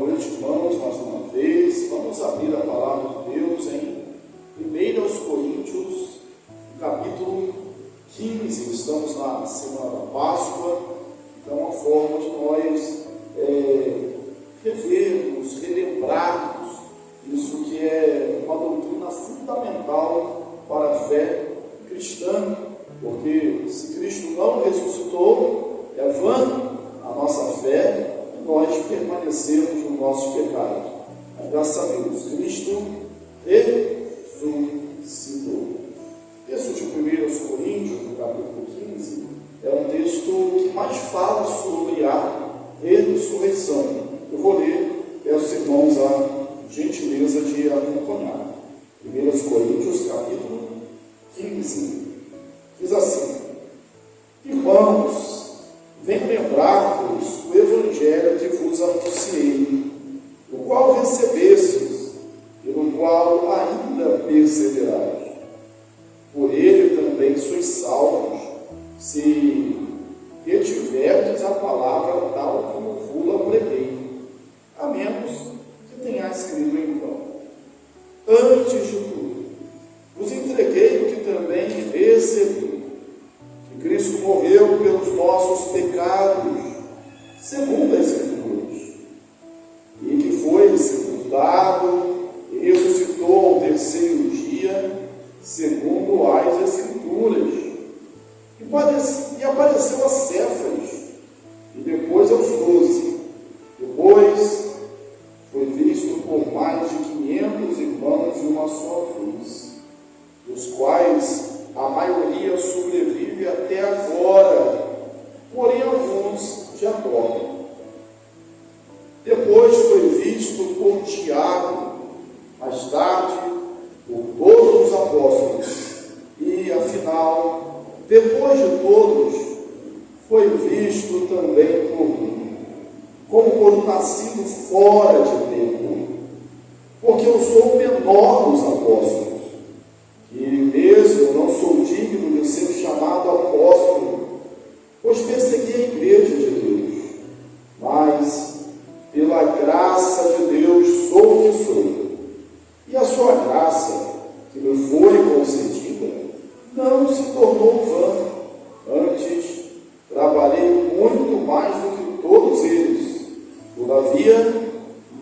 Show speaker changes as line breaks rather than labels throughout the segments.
noite, irmãos, mais uma vez. Vamos abrir a palavra de Deus em 1 Coríntios, capítulo 15. Estamos na semana da Páscoa, então é uma forma de nós revermos, relembrarmos isso que é uma doutrina fundamental para a fé cristã, porque se Cristo não ressuscitou, é vã a nossa fé, nós permanecemos no nosso pecado. Mas graças a Deus, Cristo ressuscitou. O texto de 1 Coríntios, no capítulo 15, é um texto que mais fala sobre a ressurreição. Eu vou ler, peço aos irmãos a gentileza de acompanhar. 1 Coríntios, capítulo 15, diz assim: Irmãos, venho lembrar-vos o Evangelho que vos anunciei, o qual recebestes, pelo qual ainda perseverais. Por ele também sois salvos, se retiverdes a palavra tal como vos-la preguei, a menos que tenhais crido em vão. Antes de tudo, vos entreguei o que também recebi, que Cristo morreu pelos nossos pecados, segundo as Escrituras, e que foi sepultado e ressuscitou ao terceiro dia, segundo as Escrituras, e apareceu a Cefas, e depois aos 12. Depois foi visto por mais de 500 irmãos de uma só cruz, dos quais a maioria sobrevive até agora, porém alguns já dormem. Depois foi visto por Tiago, mais tarde por todos os apóstolos, e afinal, depois de todos, foi visto também por mim, como por nascido fora de tempo, porque eu sou o menor dos apóstolos, e mesmo não sou digno de ser chamado apóstolo, pois persegui a igreja de Deus, mas pela graça de Deus sou o que sou, e a sua graça, que me foi concedida, não se tornou vã. Antes, trabalhei muito mais do que todos eles. Todavia,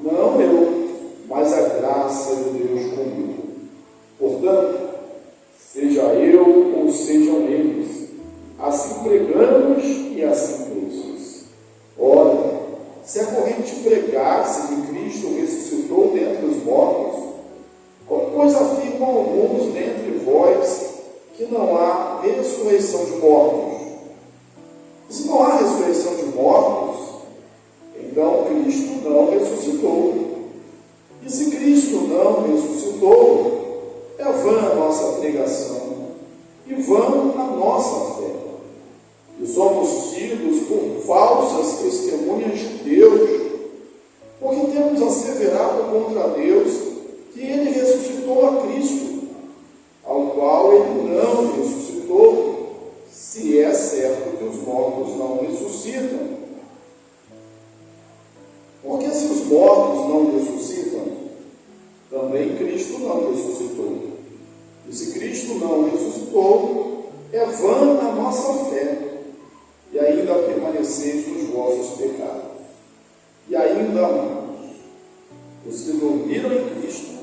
não eu, mas a graça de Deus comigo. Portanto, seja eu ou sejam eles, assim pregamos e assim presos. Ora, se a corrente pregasse que Cristo ressuscitou dentre os mortos, pois afirmam alguns dentre vós que não há ressurreição de mortos. Se não há ressurreição de mortos, então Cristo não ressuscitou. E se Cristo não ressuscitou, é vã a nossa pregação e vã a nossa fé. E somos tidos por falsas testemunhas de Deus, porque temos asseverado contra Deus que ele ressuscitou a Cristo, ao qual ele não ressuscitou, se é certo que os mortos não ressuscitam. Porque se os mortos não ressuscitam, também Cristo não ressuscitou. E se Cristo não ressuscitou, é vã a nossa fé, e ainda permaneceis nos vossos pecados. E ainda mais, os que dormiram em Cristo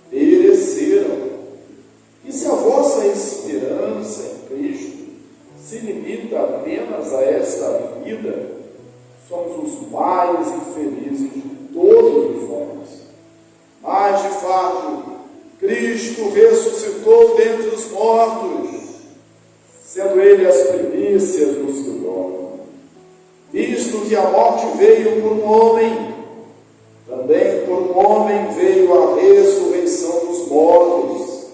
pereceram. E se a vossa esperança em Cristo se limita apenas a esta vida, somos os mais infelizes de todos os homens. Mas, de fato, Cristo ressuscitou dentre os mortos, sendo ele as primícias dos que dormem. Visto que a morte veio por um homem, também por um homem veio a ressurreição dos mortos,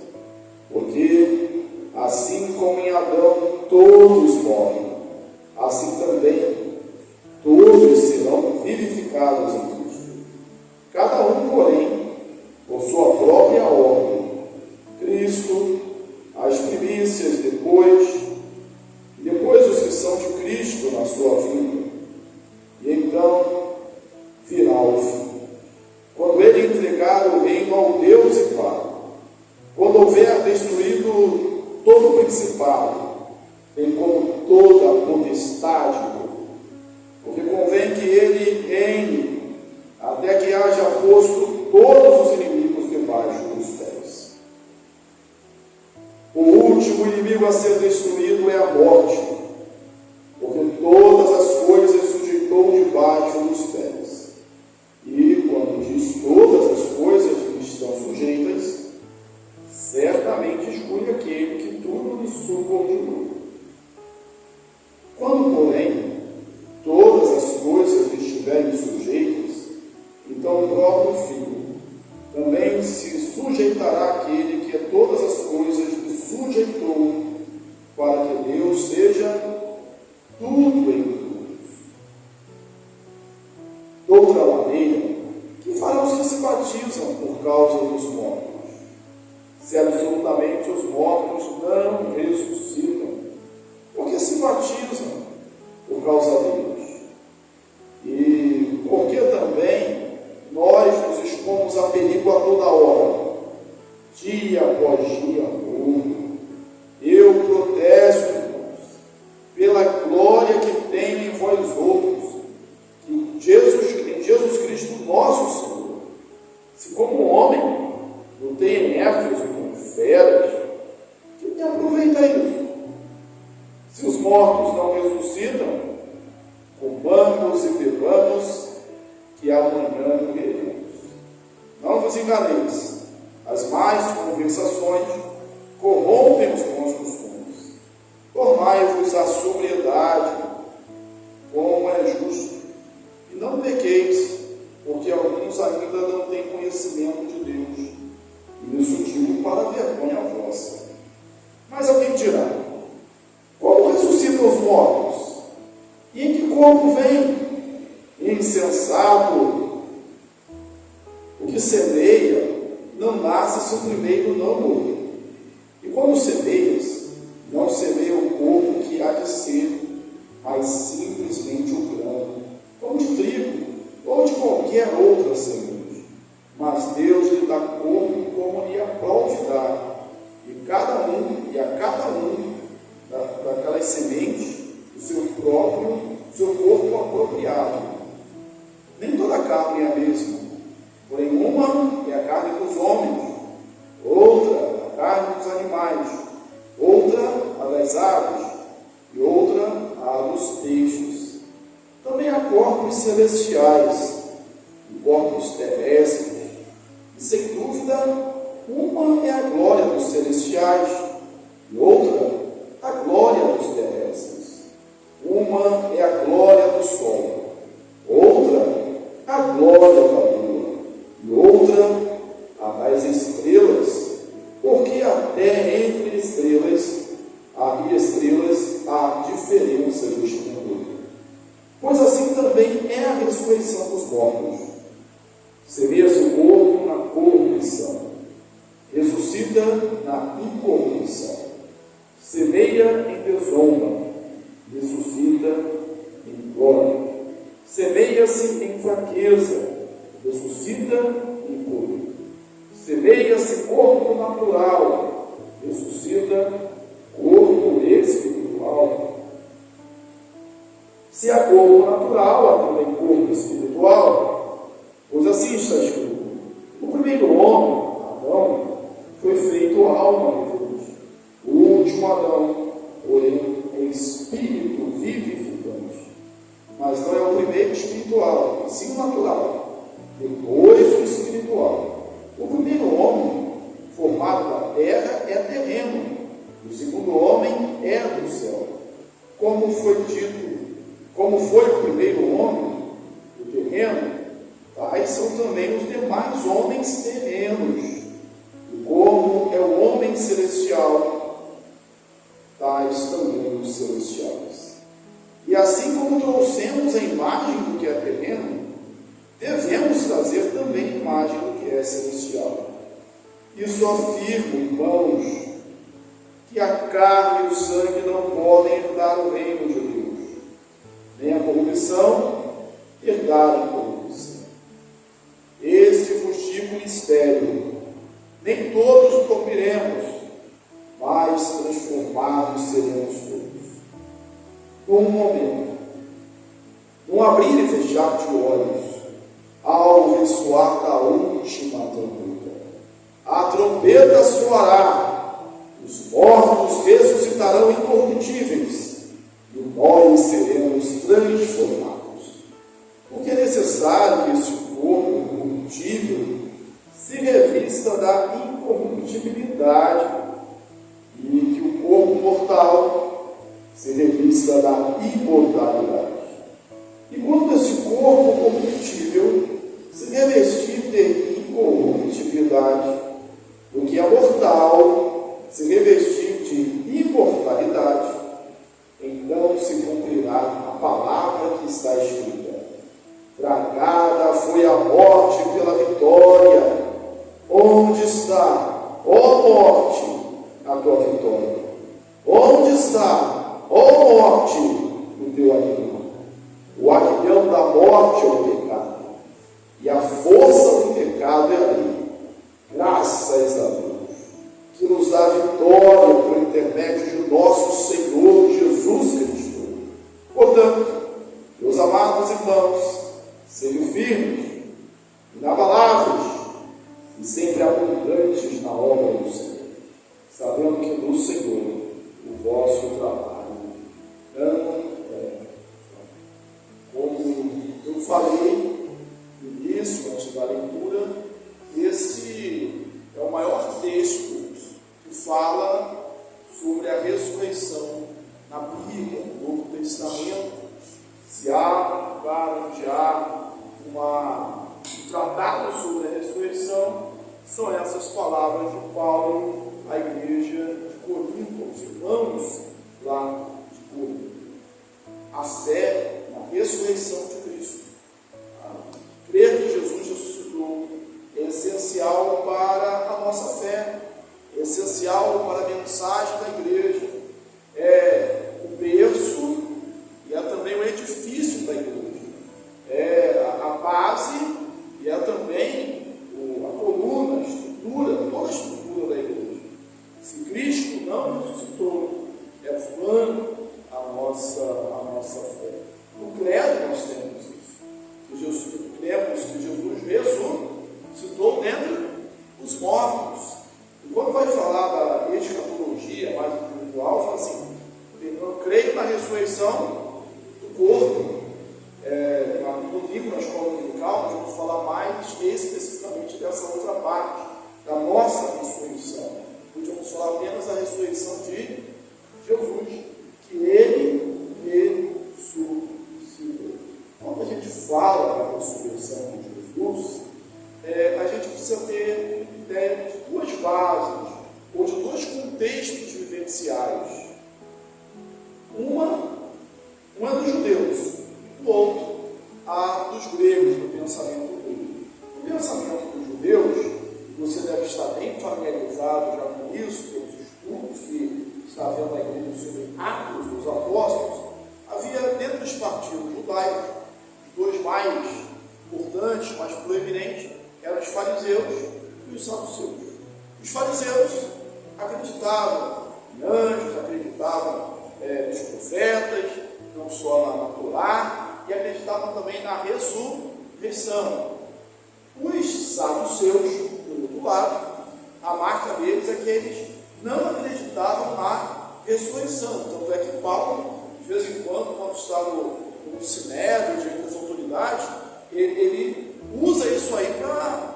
porque assim como em Adão todos morrem, assim também todos serão vivificados em Cristo. Cada um, porém, por sua própria ordem. Cristo, as primícias, depois os que são de Cristo na sua vida. E então virá o fim. outra maneira, que fará os que se batizam por causa dos mortos, se absolutamente os mortos não ressuscitam, porque se batizam por causa deles. E porque também nós nos expomos a perigo a toda hora, dia após dia, eu protesto, irmãos, pela glória que tenho em vós outros, que em Jesus Cristo nosso Senhor, se como homem lutei em Éfeso com feras, que me aproveita isso? Se os mortos não ressuscitam, comamos e bebamos, que amanhã morreremos. Não vos enganeis, as más conversações corrompem os bons costumes. Tornai-vos à sobriedade, como é justo, e não pequeis, porque alguns ainda não têm conhecimento de Deus. E isso digo para a vergonha vossa. Mas alguém dirá: como ressuscitam os mortos? E em que corpo vem? Insensato! O que semeia não nasce se o primeiro não morrer. E quando semeias, não semeia o corpo que há de ser, mas simplesmente o grão, como de trigo, ou de qualquer outra semente. Mas Deus lhe dá corpo como lhe aprouve dar, e a cada um daquelas sementes, o seu corpo apropriado. Nem toda a carne é a mesma, porém uma é a carne dos homens, outra a carne dos animais, outra a das aves, e outra a dos peixes. Também há corpos celestiais e corpos terrestres, e sem dúvida, uma é a glória dos celestiais, e outra a glória dos terrestres. Uma é a glória do sol, outra a glória da lua, e outra a das estrelas, porque até entre estrelas há diferença de esplendor. Pois assim também é a ressurreição dos mortos. Semeia-se o corpo na corrupção, ressuscita na incorrupção. Semeia em desonra, ressuscita em glória. Semeia-se em fraqueza, ressuscita em poder. Semeia-se corpo natural, ressuscita corpo espiritual. Se há corpo natural, há também corpo espiritual, pois assim está escrito: o primeiro homem, Adão, foi feito alma de Deus. O último Adão, porém, é espírito vivificante. Mas não é o primeiro espiritual, sim o natural, depois o espiritual. O primeiro homem, formado da terra, é terreno, e o segundo homem é do céu. Como foi o primeiro homem, o terreno, tais são também os demais homens terrenos. E como é o homem celestial, tais também os celestiais. E assim como trouxemos a imagem do que é terreno, devemos trazer também a imagem do que é celestial. Isso afirmo, irmãos, que a carne e o sangue não podem herdar o reino de Deus, nem a corrupção herdar a corrupção. Este vos digo mistério: nem todos dormiremos, mas transformados seremos todos. Num momento, num abrir e fechar de olhos, ao ressoar da última trombeta, a trombeta soará, os mortos ressuscitarão incorruptíveis, e nós seremos transformados. Porque é necessário que este corpo corruptível se revista da incorruptibilidade, e que o corpo mortal se revista da imortalidade. E quando esse corpo corruptível se revestir de incorruptibilidade, o que é mortal se revestir de imortalidade, então se cumprirá a amados irmãos, sejam firmes, inabaláveis e sempre abundantes na obra do Senhor, sabendo que no Senhor o vosso trabalho não é. Como eu falei no início, antes da leitura, esse é o maior texto que fala sobre a ressurreição na Bíblia, no Novo Testamento. Se há lugar onde há um tratado sobre a ressurreição, são essas palavras de Paulo à igreja de Corinto, aos irmãos lá de Corinto. A fé na ressurreição de Cristo, crer que Jesus ressuscitou, é essencial para a nossa fé, é essencial para a mensagem da igreja, é o berço e é também o edifício da igreja, é a base e é também a coluna, a estrutura, toda a estrutura da igreja. Se Cristo não ressuscitou, é vã a nossa fé. No credo nós temos isso, cremos que Jesus ressuscitou dentre os mortos. E quando vai falar da escatologia mais espiritual, fala assim: eu creio na ressurreição do corpo. No livro, na escola dominical, nós vamos falar mais especificamente dessa outra parte, da nossa ressurreição. Podíamos falar apenas da ressurreição de Jesus, que Ele ressuscitou. Quando a gente fala da ressurreição de Jesus, a gente precisa ter ideia de duas bases, ou de dois contextos vivenciais. Uma é dos judeus, o outro a dos gregos, no pensamento grego. No pensamento dos judeus, você deve estar bem familiarizado já com isso, pelos estudos que está havendo na igreja sobre Atos dos Apóstolos. Havia dentro dos partidos judaicos, os dois mais importantes, mais proeminentes, eram os fariseus e os saduceus. Os fariseus acreditavam em anjos, acreditavam nos profetas, não só na Torá, e acreditavam também na ressurreição. Os saduceus, do outro lado, a marca deles é que eles não acreditavam na ressurreição. Tanto é que Paulo, de vez em quando está no sinédrio, diante das autoridades, ele usa isso aí para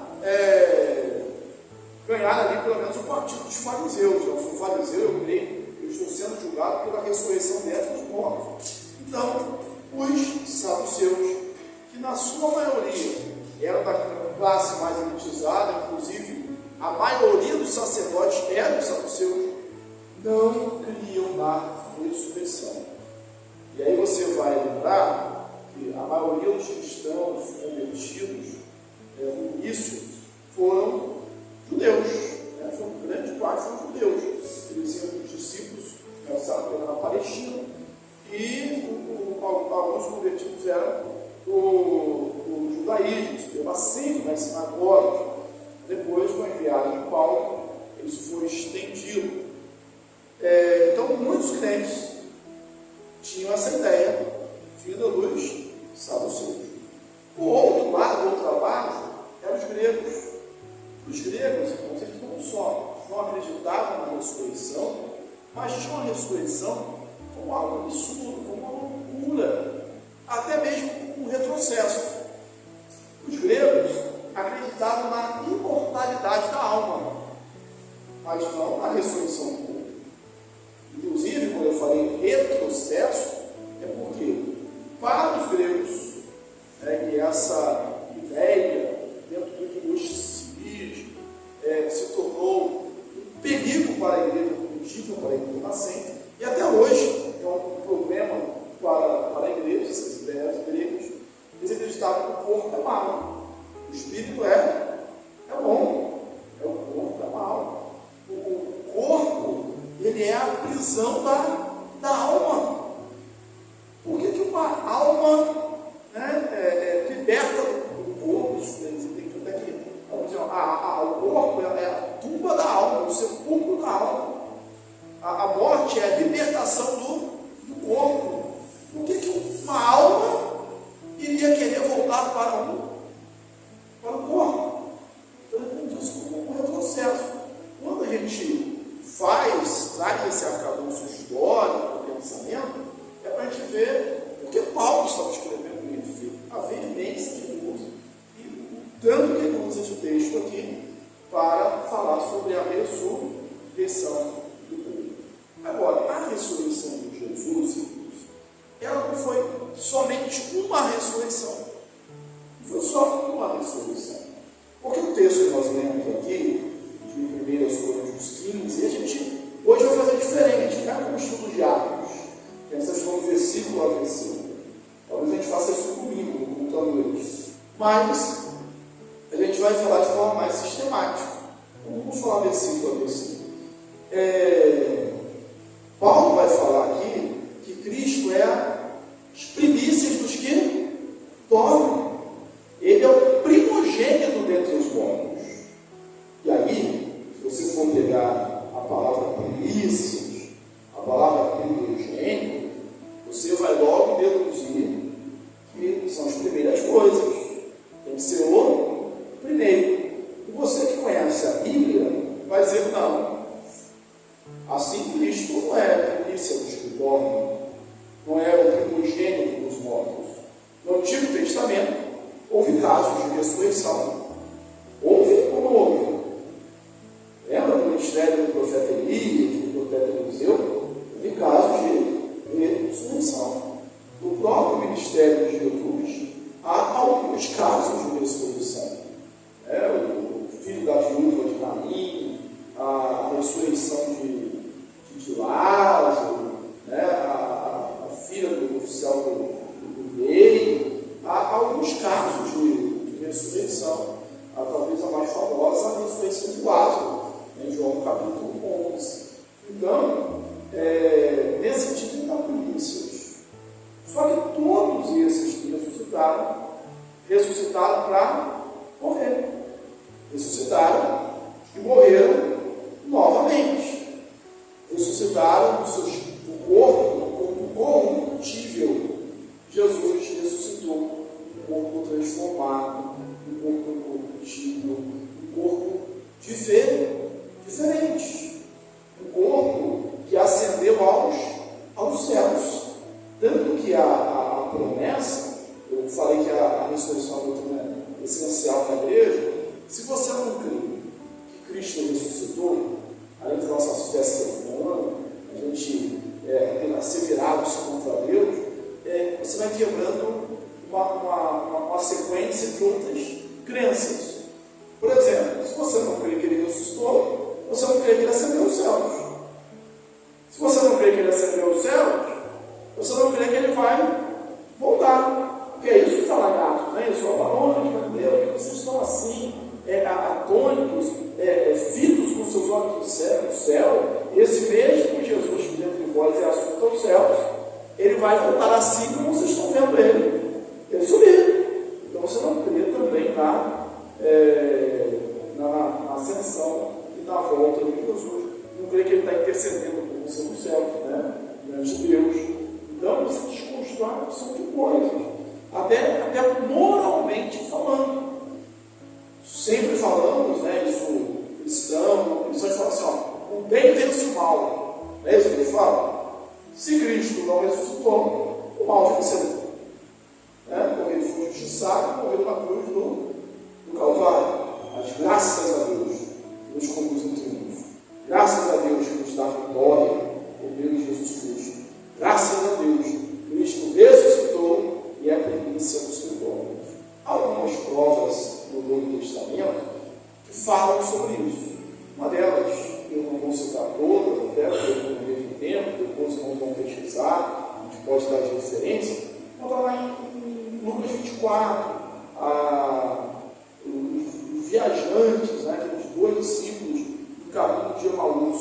ganhar ali pelo menos o partido dos fariseus. Eu sou fariseu, eu creio, eu estou sendo julgado pela ressurreição dentre os mortos. Então, os saduceus, que na sua maioria eram da classe mais elitizada, inclusive a maioria dos sacerdotes eram saduceus, não criam na ressurreição. E aí você vai lembrar que a maioria dos cristãos convertidos no início foram judeus, foi uma grande parte foram judeus. Eles iam os discípulos, eram na Palestina, e alguns convertidos eram do judaísmo, pela sempre nas sinagogas. Depois, com a enviada de Paulo, isso foi estendido. Então, muitos crentes tinham essa ideia vinda dos saduceus. O outro lado, outra base, eram os gregos. Os gregos, então, eles não acreditavam na ressurreição, mas tinham a ressurreição como algo absurdo, como uma loucura, até mesmo um retrocesso. Os gregos acreditavam na imortalidade da alma, mas não na ressurreição do corpo. Inclusive, quando eu falei retrocesso, é porque para os gregos, e essa ideia dentro do gnosticismo se tornou um perigo para a igreja primitiva, para a igreja nascente, e até hoje é um problema para a igreja, essas ideias gregas. Eles acreditavam que o corpo é mau, o espírito é bom, o corpo é mau. O corpo, ele é a prisão da alma. Por que uma alma liberta do corpo? Isso tem que até aqui. O corpo é a tumba da alma, o sepulcro da alma. A morte é a libertação do corpo. Por que uma alma estamos escrevendo isso, a veemência que ele usa e tanto que ele usa esse texto aqui para falar sobre a ressurreição do corpo. Agora, a ressurreição de Jesus, ela não foi somente uma ressurreição. Não foi só uma ressurreição. Porque o texto que nós lemos aqui, de 1 Coríntios 15, e a gente hoje vai fazer diferente, não é como estudo de Atos, que nós estamos versículo a versículo. Talvez a gente faça isso comigo, contando eles. Mas a gente vai falar de forma mais sistemática. Então, vamos falar versículo a versículo. Paulo vai falar aqui que Cristo é as primícias dos que dormem. Ele é o primogênito dentre os mortos. E aí, se você for pegar a palavra primícias, a palavra primogênito, você vai logo deduzir que são as primeiras coisas. Tem que ser o primeiro. E você que conhece a Bíblia, vai dizer não. Assim, Cristo não é a primícia dos que dormem, não é o primogênito dos mortos. No Antigo Testamento, houve casos de ressurreição. Houve ou não houve? Lembra do ministério do profeta Elias, do profeta Eliseu? Houve casos de ressurreição. No próprio ministério de Jesus, há alguns casos de ressurreição. O filho da viúva de Naim, a ressurreição de Lázaro, a filha do oficial do rei. Há alguns casos de ressurreição. Talvez a mais famosa, a ressurreição de Lázaro, em João capítulo 11. Então, nesse tipo de primícias. Só que todos esses que ressuscitaram para morrer. Ressuscitaram e morreram novamente. Ressuscitaram do corpo corruptível. Jesus ressuscitou um corpo transformado, um corpo incorruptível, um corpo diferente, um corpo que ascendeu aos céus. Tanto que a promessa, eu falei que a ressurreição é essencial na igreja. Se você não crê que Cristo ressuscitou, além de nossas festas a gente asseverados contra Deus, você vai quebrando uma sequência de outras crenças. Por exemplo, se você não crê que ele ressuscitou, você não crê que ele ascendeu aos céus. Se você não crê que ele ascendeu aos céus, você não crê que ele vai voltar. Porque é isso que está lá em Atos, né? Eu sou aonde, meu Deus, vocês estão assim, atônitos, fitos com seus olhos do céu. Esse mesmo Jesus que dentro de vós é assunto aos céus, ele vai voltar assim como vocês estão vendo ele. Ele subiu. Então você não crê também na ascensão e na volta de Jesus. Não crê que ele está intercedendo por você nos céus, diante de Deus. Então você desconstrói uma opção de coisas, até moralmente falando. Sempre falamos, isso cristãos falam assim, o bem vence o mal. Não é isso que ele fala? Se Cristo não ressuscitou, o mal venceu. Porque ele foi injustiçado e morreu na cruz do Calvário. Mas graças a Deus, nos conduz em triunfo. Graças a Deus que nos dá vitória por meio de Jesus Cristo. Graças a Deus, Cristo ressuscitou e é a primícia dos que dormem. Há algumas provas no Novo Testamento que falam sobre isso. Uma delas, eu não vou citar todas, até porque eu não teve tempo, depois não vão pesquisar, a gente pode dar de referência. Vamos falar lá em Lucas 24, os viajantes, os dois discípulos do caminho de Emaús.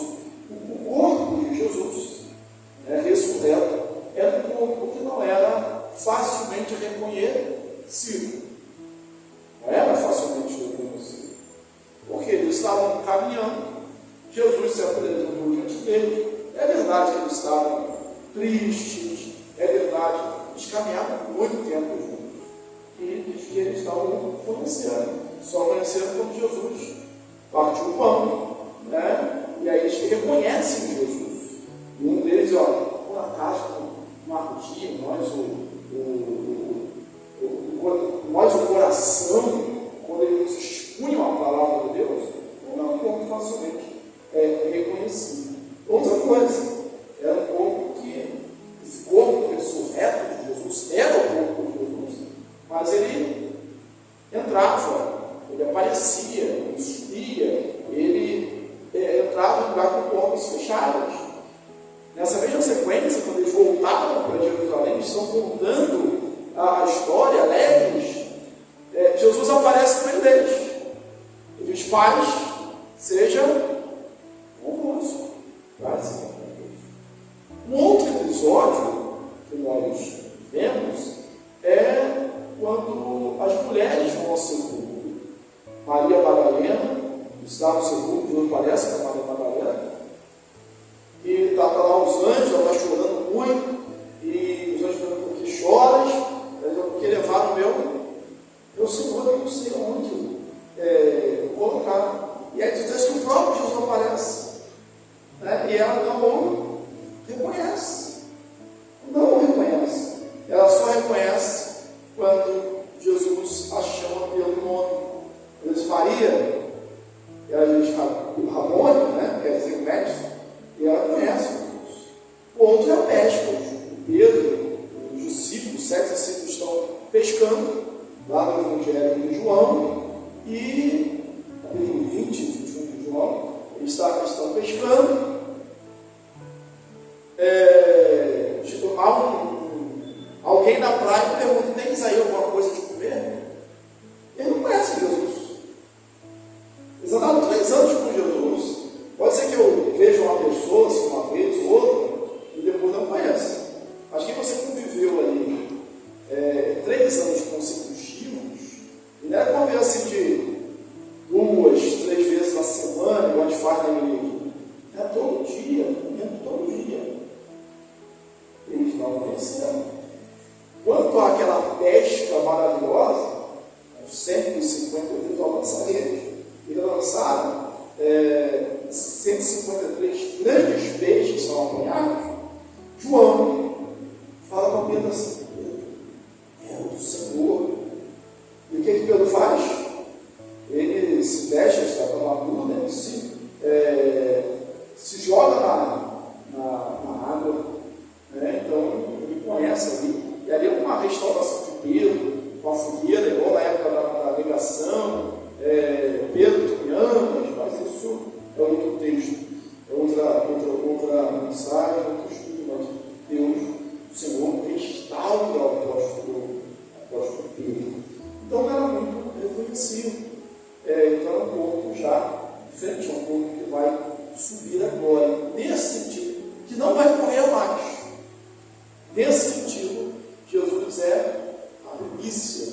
O corpo de Jesus, ressurreto, era um corpo que não era facilmente reconhecido. Não era facilmente reconhecido. Porque eles estavam caminhando, Jesus se apresentou diante deles. É verdade que eles estavam tristes, é verdade, eles caminhavam muito tempo juntos. E diz que eles estavam conhecendo, só conheceram quando Jesus partiu o pão, e aí eles reconhecem Jesus. E um deles, por acaso, no dia, nós, o mas ele entrava, ele aparecia, ele subia, ele entrava em lugar com portas fechadas. Nessa mesma sequência, quando eles voltaram para Jerusalém, estão contando a história, alegres, Jesus aparece no meio deles. Ele diz: paz seja convosco. Um outro episódio que nós vemos é quando as mulheres vão ao sepulcro. Maria Madalena está no sepulcro, Deus parece que é Maria Madalena, e está lá os anjos, ela está chorando muito, e os anjos perguntam: por que choras? Porque levaram o meu Senhor, eu não sei onde colocar. E aí diz que o próprio Jesus aparece, né? E ela não reconhece. Não reconhece. Ela só reconhece quando Jesus a chama pelo nome. Ela diz: Maria. Ela diz Ramone, né? Quer dizer mestre. E ela conhece Jesus. O outro é o pesca. O Pedro, os discípulos, 7 discípulos estão pescando lá no Evangelho de João, e capítulo 20, 21 de João, eles estão pescando. Alguém na praia pergunta: tens aí alguma coisa de comer? Ele não conhece Jesus. Eles andaram 3 anos com Jesus. Pode ser que eu veja uma pessoa assim, uma vez ou outra, e depois não conhece. Mas que você conviveu ali 3 anos consecutivos, e não é conviver assim de 2, 3 vezes na semana, igual a gente faz na igreja. É todo dia, todo dia. Eles não conheceram. Quanto àquela pesca maravilhosa, uns 153 ao lançar eles lançaram 153 grandes peixes que são apanhados. João fala com Pedro assim: é o Senhor. E o que Pedro faz? Ele se veste, está com uma armadura, né? Se joga na água, né? Então ele conhece ali. E ali é uma restauração de Pedro, com a fogueira, igual na época da navegação, Pedro Tuniamas, mas isso é outro texto, é outra mensagem, outro estudo, mas Deus, o Senhor, restaura o apóstolo Pedro. Então era muito reconhecido. Então é um corpo já diferente, é um corpo que vai subir agora, nesse sentido, que não vai correr mais. Nesse sentido, Jesus é a primícia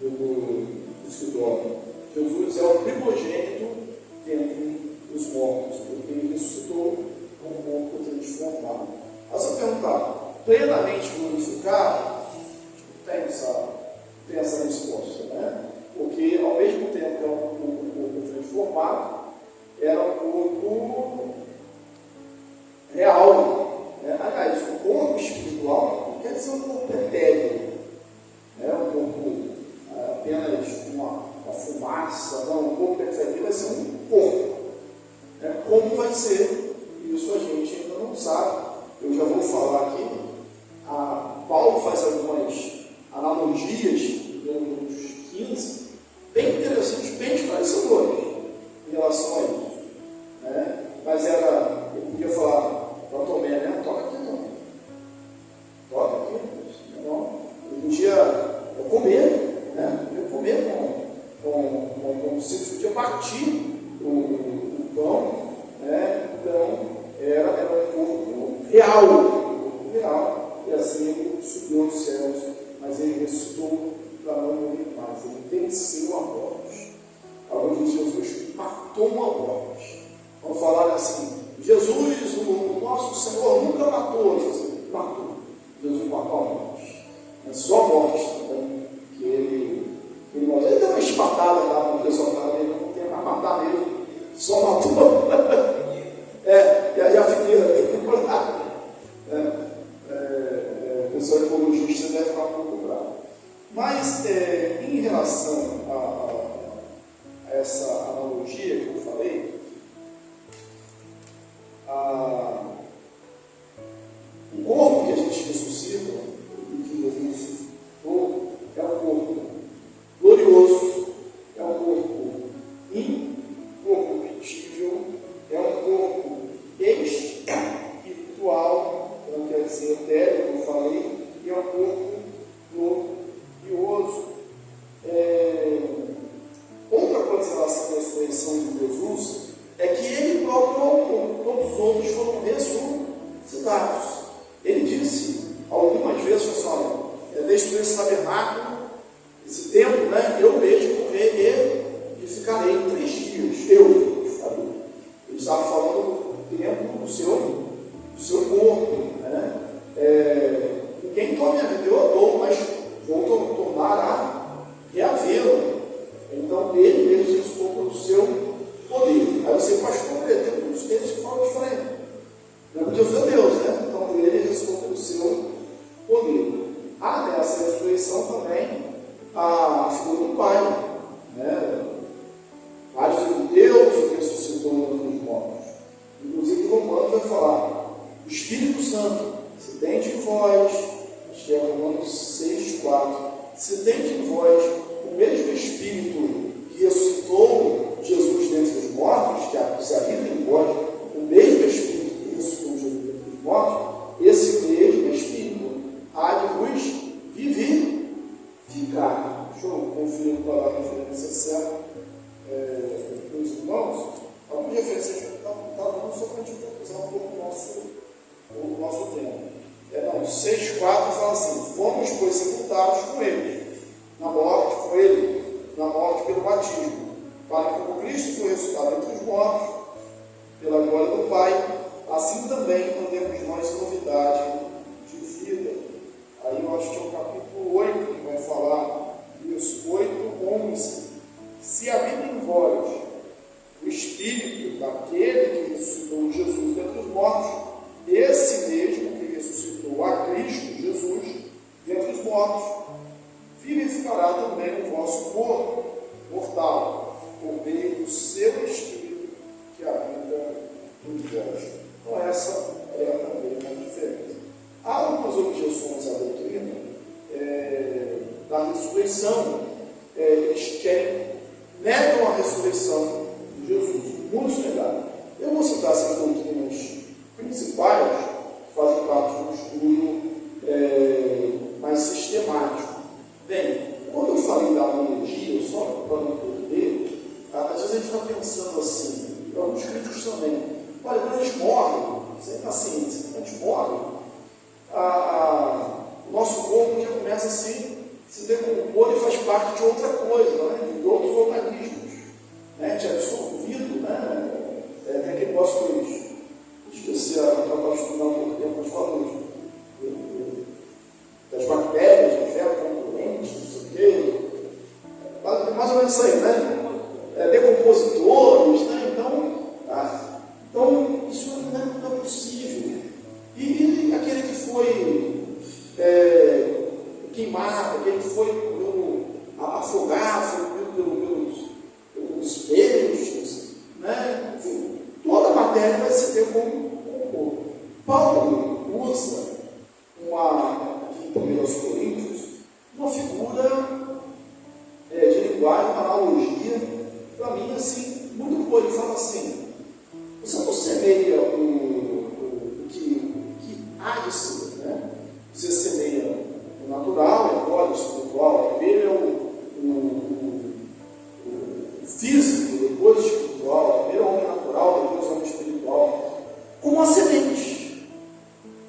do escritório. Jesus é o primogênito dentre os mortos, porque ele ressuscitou com um corpo transformado. Mas se eu perguntar, plenamente glorificado, tem essa resposta, né? Porque ao mesmo tempo que é um corpo transformado, era um corpo real, né? Aliás, o corpo espiritual não quer dizer um corpo etéreo, né? Um corpo apenas uma fumaça, não, o corpo etéreo vai ser um corpo, né? Como vai ser? Isso a gente ainda não sabe. Eu já vou falar aqui. Paulo faz algumas analogias nos 15, bem interessantes, bem esclarecedoras em relação a isso, né? Mas eu podia falar para Tomé, né? Toca aqui, não. Toca aqui. Não. Eu podia comer, né? Eu comer com se podia partir o pão, né? Então era um corpo real, e assim ele subiu aos céus, mas ele ressuscitou para não morrer mais. Ele venceu a morte. A luz de Jesus matou a morte. Vamos falar assim: Jesus, o nosso Senhor, nunca matou. Matou. Jesus matou a morte. É só a morte também que ele matou. Ele deu uma espadada lá no pessoal da ele não tem mais matar mesmo. Só matou. E aí a figueira o pessoal ecologista deve ficar um pouco bravo. Mas em relação a essa analogia que eu falei, o corpo que a gente ressuscita, e que Jesus ressuscitou, é o corpo destruir esse tabernáculo, esse templo, né? Eu mesmo edificarei em 3 dias. Eu edificarei. Ele estava falando do templo do seu corpo, né? Ninguém toma minha vida, eu a dou, mas vou tornar a reavê-la. Então, ele mesmo ressuscitou pelo seu poder. Aí você, pastor, tem muitos textos que falam diferente. Não é Deus é Deus, né? Então, ele ressuscitou pelo seu poder. Há nessa ressurreição também a figura do Pai, né? Vários de Deus que ressuscitou dos mortos. Inclusive, Romanos vai falar: o Espírito Santo, se tende em vós, acho que é Romanos 6,4, se tende em vós o mesmo Espírito que ressuscitou Jesus dentre os mortos, que se habita em vós, o mesmo Espírito que ressuscitou Jesus dentre os mortos, esse mesmo Espírito há de vos vivificar. Deixa eu conferir qual é a referência certa para os irmãos. Algumas referências que está dando só para a gente usar um pouco o nosso tempo. 6,4 fala assim: fomos, pois, sepultados com ele, na morte pelo batismo, para que, como Cristo foi ressuscitado entre os mortos, pela glória do Pai, assim também podemos nós novidade de vida. Aí eu acho que é o capítulo 8 que vai falar isso, 8:11. Se habita em vós o Espírito daquele que ressuscitou Jesus dentre os mortos, esse mesmo que ressuscitou a Cristo Jesus dentre os mortos, vivificará também o vosso corpo mortal, por meio do seu Espírito que habita em vós. Então essa é também uma diferença. Há algumas objeções à doutrina da ressurreição. Eles negam a ressurreição de Jesus. Muitos negaram. Eu vou citar essas doutrinas principais que fazem parte do estudo mais sistemático. Bem, quando eu falei da analogia, só para não perder, às vezes a gente está pensando assim, e alguns críticos também: olha, quando a gente morre, sem paciência, quando a gente morre, o nosso corpo já começa a se decompor e faz parte de outra coisa, né? De outros organismos, né? De absorvido, né? Tem aquele negócio que eu esqueci, eu estava estudando há pouco tempo, mas falamos das bactérias, de ferro-componentes, não sei o quê, mais ou menos isso aí, né? Decompositores, né? Então isso não é possível. E aquele que foi queimado, aquele que foi afogado, pelos espelhos, né? Enfim, toda a matéria vai se decompor. Paulo usa aqui em 1 Coríntios, uma figura de linguagem, uma analogia, para mim, assim, muito boa. Ele fala assim: você não semeia o que há de ser, né? Você semeia o natural, agora o espiritual. Primeiro é o físico, depois o espiritual. Primeiro é o homem natural, depois o homem espiritual. Como a semente.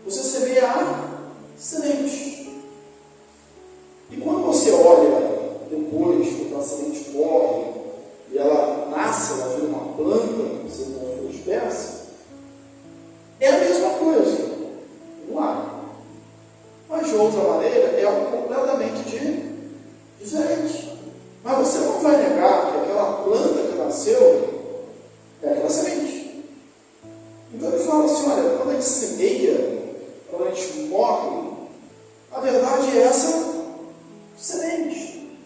Você semeia a semente. E quando você olha depois que a semente morre e ela nasce, ela vira uma planta, você tem uma espécie, é a mesma coisa. Não há. Mas de outra maneira é algo completamente diferente. Mas você não vai negar que aquela planta que nasceu é aquela semente. Então ele fala assim: olha, quando a gente semeia, quando a gente morre, a verdade é essa semente.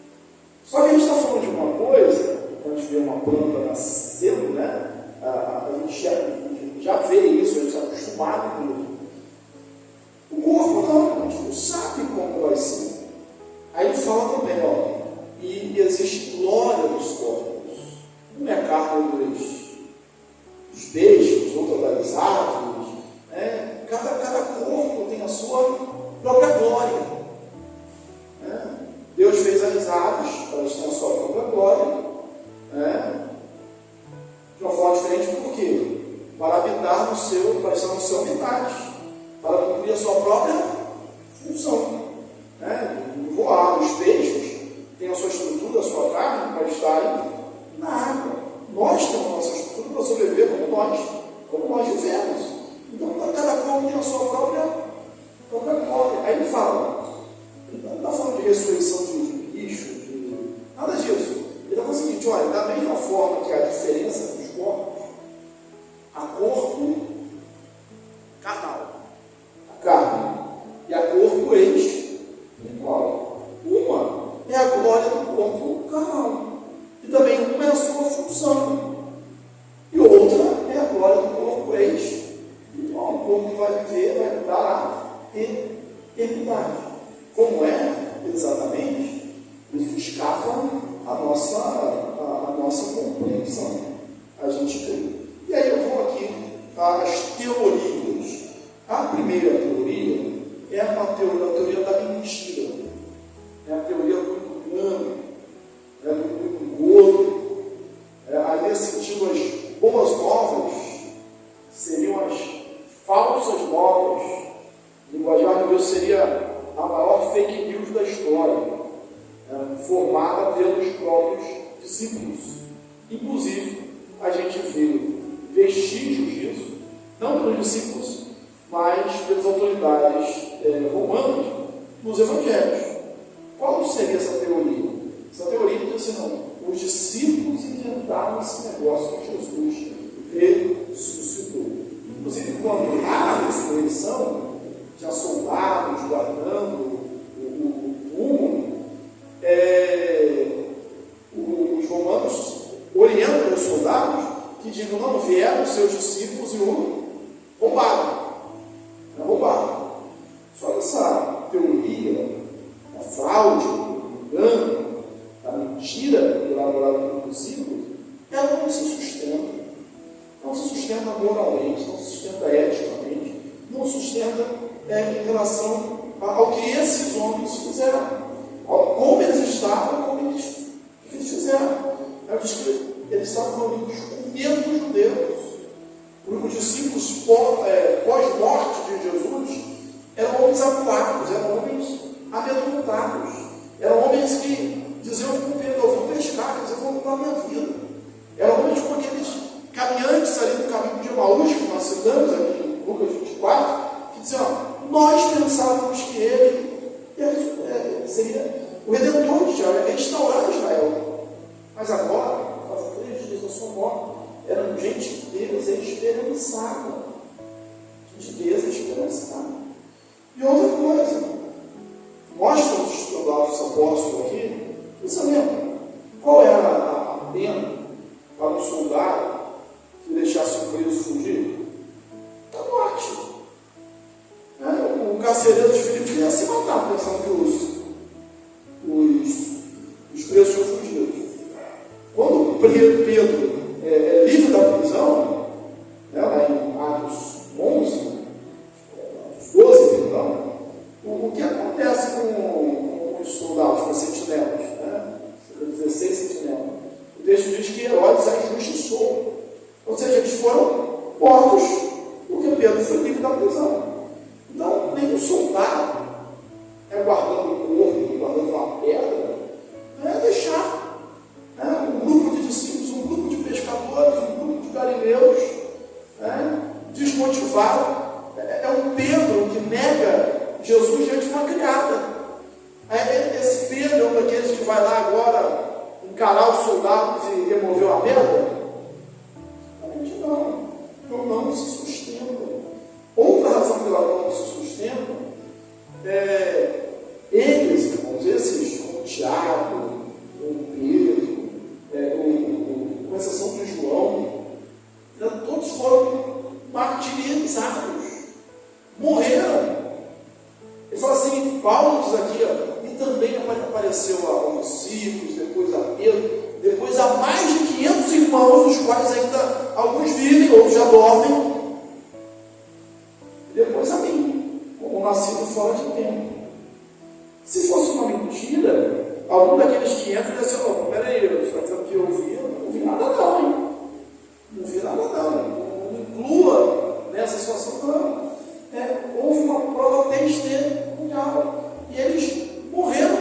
Só que a gente está falando de uma coisa, quando a gente vê uma planta nascendo, né? A gente já vê isso, a gente está acostumado com isso. O corpo não, a gente não sabe como vai ser. Aí ele fala também, e existe glória dos corpos. Uma é a carne dos peixes, outra das árvores, né? Cada corpo tem a sua própria glória, né? Deus fez as aves, elas têm a sua própria glória, né? De uma forma diferente, por quê? Para habitar para estar no seu habitat, para cumprir a sua própria função, né? voar. Os peixes têm a sua estrutura, a sua carne para estarem na água. Nós temos a nossa estrutura para sobreviver como nós vivemos. Então, cada corpo tem a sua própria glória. Aí ele fala, ele não está falando de ressurreição de bicho, nada disso. Ele está falando o seguinte: olha, da mesma forma que há diferença entre os corpos, há corpo carnal, a carne, e há corpo espiritual. Uma é a glória do corpo carnal, e também uma é a sua função, e outra é a glória do corpo espiritual, o corpo que vai viver, vai dar a eternidade. Como é exatamente? Isso escapa a nossa compreensão. A gente crê. E aí eu vou aqui às teorias. A primeira teoria é a teoria da mentira. É a teoria do engano, do engodo. Aí, nesse sentido, as boas novas seriam as falsas novas. O linguajar de Deus seria a maior fake news da história, formada pelos próprios discípulos. Inclusive, a gente vê vestígios disso, não pelos discípulos, mas pelas autoridades romanas nos evangelhos. Qual seria essa teoria? Essa teoria diz assim: não, os discípulos inventaram esse negócio que Jesus ressuscitou. Inclusive, quando há a ressurreição, tinha soldados guardando o túmulo, os romanos orientam os soldados que digam: não, vieram os seus discípulos e o roubaram. Só que essa teoria da fraude, do engano, da mentira elaborada pelos discípulos, ela não se sustenta. Não se sustenta moralmente, não se sustenta eticamente, não se sustenta em relação ao que esses homens fizeram, como eles estavam, como eles fizeram. Eles estavam reunidos com medo dos judeus. Os discípulos pós-morte de Jesus eram homens acuados, eram homens amedrontados, eram homens que diziam com Pedro: eu vou pescar, quer dizer, eu vou mudar a minha vida. Eram homens como aqueles caminhantes ali do caminho de Emaús, que nós citamos aqui em Lucas 24, que diziam: nós pensávamos que ele seria o Redentor de Israel, restaurar Israel. Mas agora, faz 3 dias da sua morte, eram gente desesperançada. E outra coisa, nós estamos estudando os apóstolos aqui, você lembra qual era a pena para um soldado que deixasse o preso fugir? A morte. O carcereiro dos Filipos queria se matar, pensando que os presos tinham fugido. Quando Pedro é livre da prisão, lá em Atos 11, Atos 12, perdão, o que acontece com os soldados, com os sentinelas? 16 sentinelas. O texto diz que Herodes a injustiçou. Ou seja, eles foram mortos, porque Pedro foi livre da prisão. Então, nem um soldado guardando o corpo, guardando uma pedra, não é deixar um grupo de discípulos, um grupo de pescadores, um grupo de galileus desmotivado. É um Pedro que nega Jesus diante de uma criada. Esse Pedro é um daqueles que vai lá agora encarar os soldados e remover a pedra? Não se sustenta. Outra razão pela qual não se sustenta eles, irmãos, esses como Tiago, como Pedro, com exceção de João, todos foram martirizados, morreram. Ele fala assim, Paulo diz aqui, e também apareceu aos discípulos, depois a Pedro, depois a mais de 500 irmãos, dos quais ainda alguns vivem, outros já dormem, e depois a mim, como nascido fora de tempo. Se fosse uma mentira, algum daqueles 500 ia dizer: peraí, você está dizendo que eu vi? Eu não vi nada não, hein? Não vi nada não. Não inclua nessa situação, não. Houve uma prova testemunhal. E eles morreram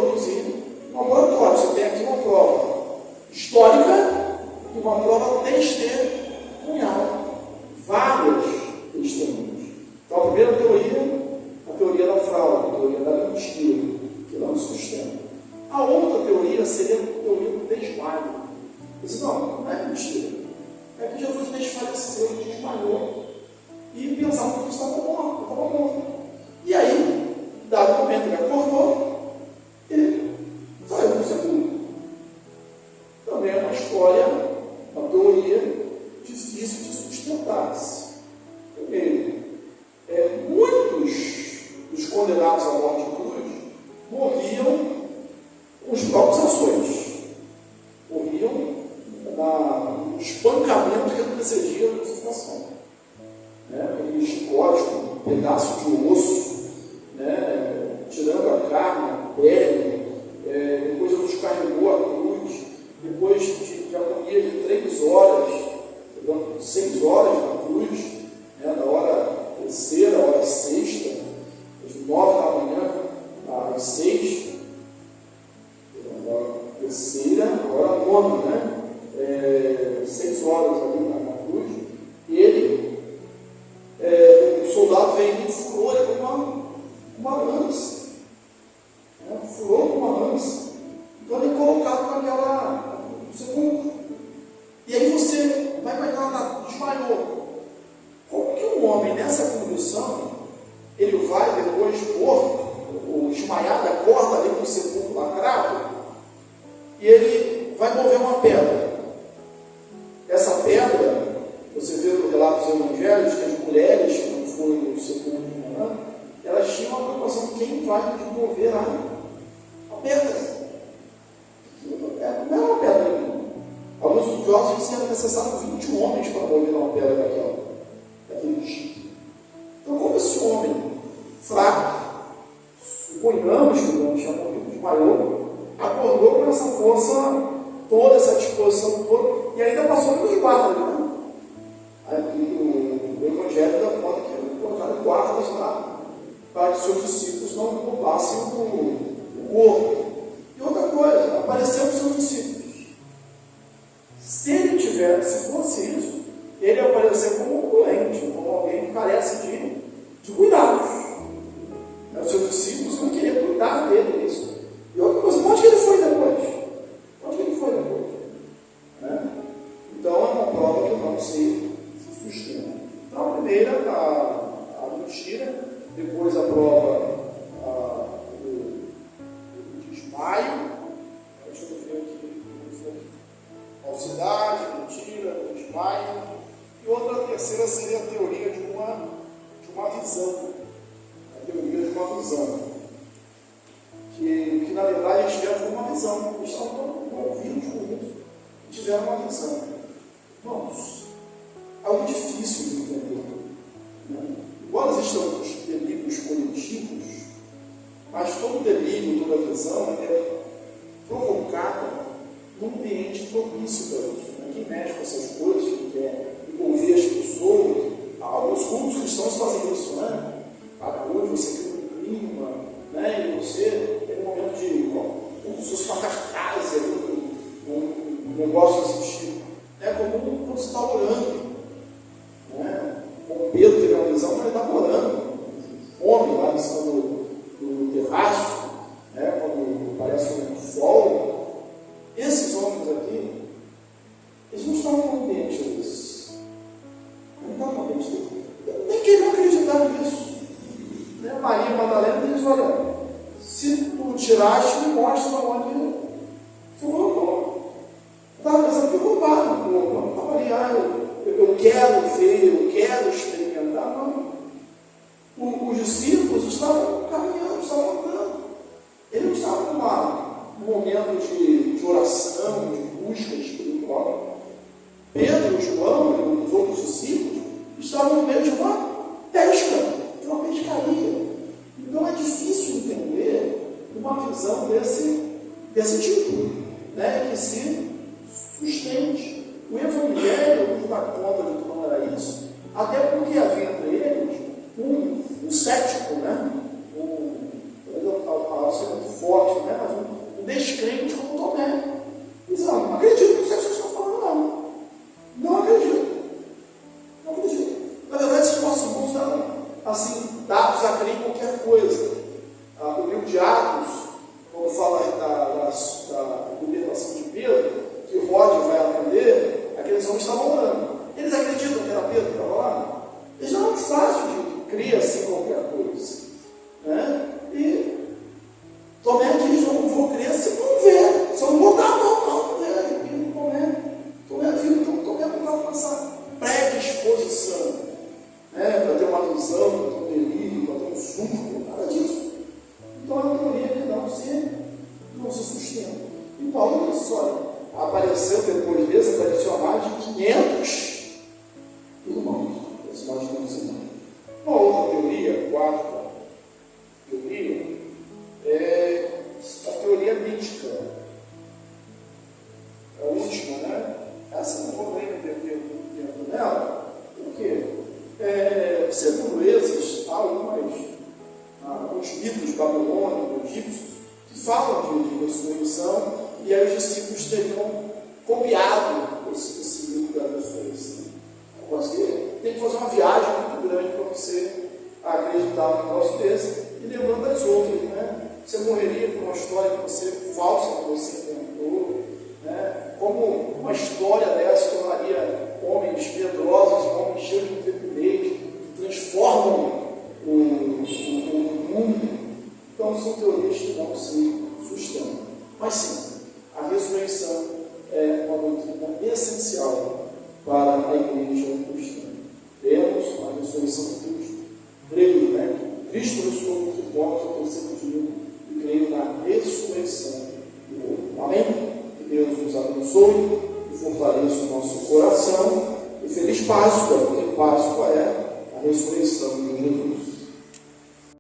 reproduzir no laboratório. Você tem aqui uma prova histórica e uma prova testemunhal. Várias testemunhas. Então, a primeira teoria, a teoria da fraude, a teoria da mentira, que não se sustenta. A outra teoria seria a teoria do desmaio. Eu disse, não é mentira. É que Jesus desfaleceu, ele desmaiou. E pensava que estava morto, E aí, dado o momento ele acordou, ele saiu do sepulcro. Também é uma história, uma teoria difícil de sustentar-se. Primeiro, muitos dos condenados à morte de cruz morriam com os próprios ações. Morriam no espancamento que antecedia a crucificação. Aqueles chicotes com um pedaço de osso, tirando a carne, a pele, depois Jesus carregou a cruz, depois de agonia de 3 horas, 6 horas na cruz, da hora terceira, hora sexta, às 9 da manhã, às 6, agora terceira, agora 9, 6 horas ali na cruz, e ele, o soldado vem e furou ele com uma lança, furou com uma lança, então ele é colocado naquela sepulcro. E aí você vai imaginar, desmaiou. Como que um homem nessa condição, ele vai depois morto, ou desmaiado, acorda ali com o sepulcro lacrado, e ele vai mover uma pedra. Essa pedra, você vê no relato dos evangelhos, que as mulheres, quando foram no sepulcro de Canaã, elas tinham uma preocupação de quem vai mover a pedra. Não é uma pedra nenhuma. Alguns estudiosos dizem que era necessário 20 homens para mover uma pedra daquele tipo. Então, como esse homem fraco, suponhamos que o homem tinha morrido, desmaiou, acordou com essa força toda, essa disposição toda, e ainda passou pelos guardas, Aqui o Evangelho dá conta que colocaram guardas lá para que seus discípulos não roubassem o corpo. E outra coisa, apareceram os seus discípulos. Se fosse isso, ele ia aparecer como um doente, como alguém que carece de cuidados. Os seus discípulos não queriam cuidar dele, isso. E outra coisa, onde que ele foi depois? Então é uma prova que não se sustenta. Então a primeira, a mentira, depois a prova do desmaio, deixa eu ver aqui, falsidade, mentira, desmaio, e outra, a terceira seria a teoria de uma visão. A teoria de uma visão. Que na verdade eles tiveram uma visão, eles estavam envolvidos com isso, e tiveram uma visão. Irmãos, algo difícil de entender. Embora existam os delírios coletivos, mas todo delírio, toda visão é provocada num ambiente propício para isso. Quem mexe com essas coisas, que quer envolver as pessoas, alguns cultos cristãos fazem isso, Para hoje você cria um clima, e você tem um momento de como se fosse uma cartaz, um negócio desse tipo. Como quando você está orando. Como Pedro teve uma visão, mas ele estava orando. Homem lá em cima do terraço, quando aparece um sol. Esses homens aqui, eles não estavam no ambiente disso. Não estavam no ambiente disso. Nem queriam acreditar nisso. Maria Madalena diz: olha, se tu tiraste, me mostra onde tu colocou. Estava pensando que roubaram o corpo, não estava ali, eu quero ver, eu quero experimentar, não. Os discípulos estavam caminhando, estavam andando. Eles não estavam num momento de oração, de busca espiritual. Pedro, João e os outros discípulos estavam no meio de uma pesca, de uma pescaria. Então é difícil entender uma visão desse tipo, que se sustente. O Evangelho nos dá conta de que não era isso, até porque havia entre eles um cético, a palavra é muito forte, mas Paulo disse, olha, apareceu depois desse, apareceu a mais de 500 irmãos, esse mais de 500 irmãos. Uma outra teoria, quarta teoria, é a teoria mística. A última, né? Essa não vou nem entender dentro dela, porque, segundo esses, há alguns mitos babilônicos, egípcios, que falam de ressurreição, e aí os discípulos teriam copiado esse mito da ressurreição. Você tem que fazer uma viagem muito grande para você acreditar num negócio desse, e lembrando das outras, né? Você morreria por uma história que você, falsa que você inventou, né? Como uma história dessa tornaria homens medrosos, homens cheios de intrepidez, que transformam o mundo. Então são teorias que não se sustentam. Mas sim, a ressurreição é uma doutrina essencial para a igreja cristã. Temos a ressurreição de Cristo. Creio, né, que Cristo ressuscitou dos mortos ao terceiro dia, e creio na ressurreição do corpo. Amém? Que Deus nos abençoe e fortaleça o nosso coração. E feliz Páscoa, porque Páscoa é a ressurreição de Jesus.